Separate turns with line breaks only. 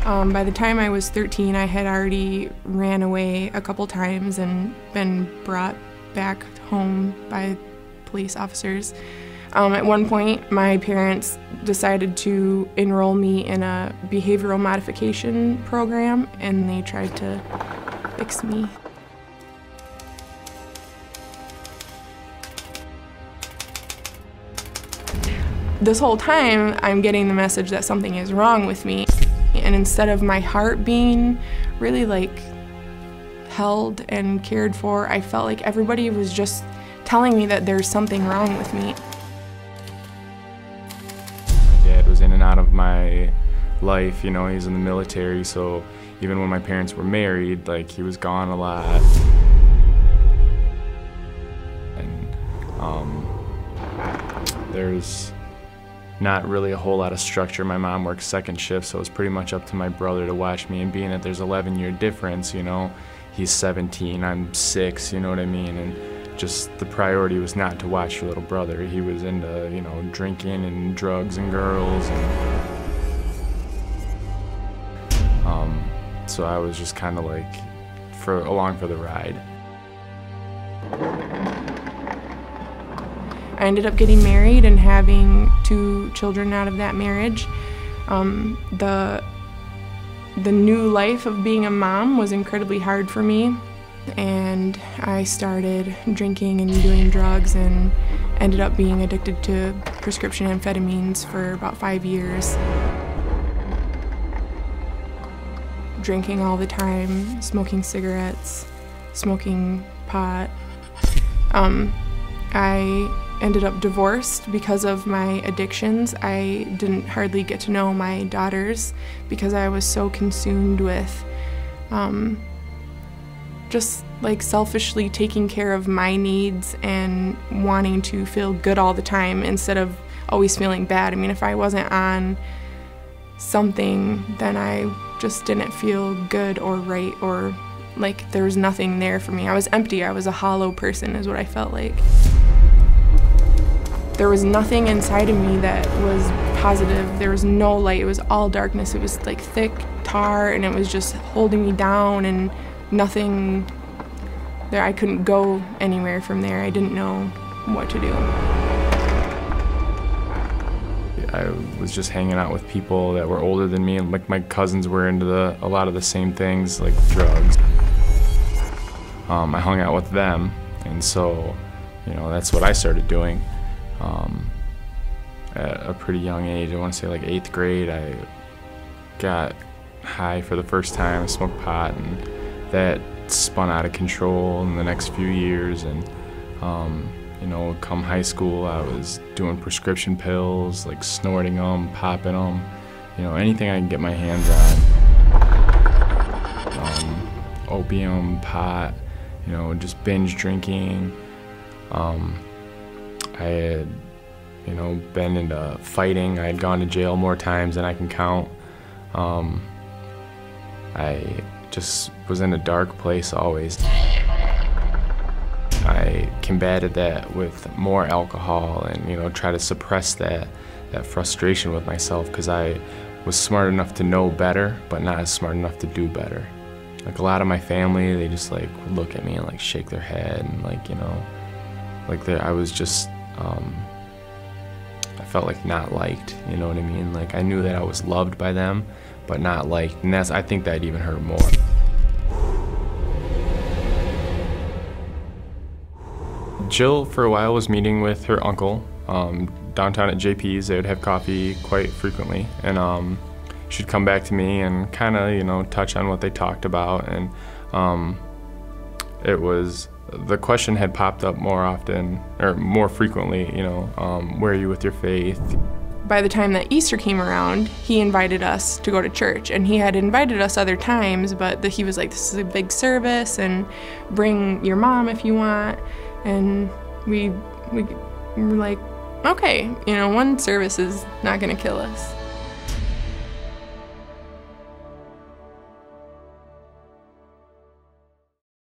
By the time I was 13, I had already ran away a couple times and been brought back home by police officers. At one point, my parents decided to enroll me in a behavioral modification program, and they tried to fix me. This whole time, I'm getting the message that something is wrong with me. And instead of my heart being really held and cared for, I felt like everybody was just telling me that there's something wrong with me.
My dad was in and out of my life, he's in the military, so even when my parents were married, he was gone a lot. And there's not really a whole lot of structure. My mom works second shift, so it was pretty much up to my brother to watch me, and being that there's 11-year difference, he's 17, I'm 6, you know what I mean? And just the priority was not to watch your little brother. He was into, drinking and drugs and girls. So I was just kind of along for the ride.
I ended up getting married and having 2 children out of that marriage. The new life of being a mom was incredibly hard for me, and I started drinking and doing drugs and ended up being addicted to prescription amphetamines for about 5 years. Drinking all the time, smoking cigarettes, smoking pot. I ended up divorced because of my addictions. I didn't hardly get to know my daughters because I was so consumed with just selfishly taking care of my needs and wanting to feel good all the time instead of always feeling bad. I mean, if I wasn't on something, then I just didn't feel good or right, or there was nothing there for me. I was empty. I was a hollow person is what I felt like. There was nothing inside of me that was positive. There was no light. It was all darkness. It was thick tar, and it was just holding me down, and nothing there. I couldn't go anywhere from there. I didn't know what to do.
I was just hanging out with people that were older than me, and my cousins were into a lot of the same things, like drugs. I hung out with them, and so that's what I started doing. At a pretty young age, I want to say 8th grade, I got high for the first time. I smoked pot, and that spun out of control in the next few years. And come high school, I was doing prescription pills, snorting them, popping them, anything I can get my hands on. Opium, pot, just binge drinking. I had, been into fighting. I had gone to jail more times than I can count. I just was in a dark place always. I combated that with more alcohol and, try to suppress that frustration with myself, because I was smart enough to know better, but not as smart enough to do better. A lot of my family, they just would look at me and shake their head, and I was just, I felt not liked, you know what I mean? I knew that I was loved by them, but not liked, and I think that even hurt more. Jill, for a while, was meeting with her uncle downtown at JP's. They would have coffee quite frequently, and she'd come back to me and kind of, touch on what they talked about, and the question had popped up more often, or more frequently, where are you with your faith?
By the time that Easter came around, he invited us to go to church, and he had invited us other times, but he was like, this is a big service, and bring your mom if you want. And we were like, okay, one service is not gonna kill us.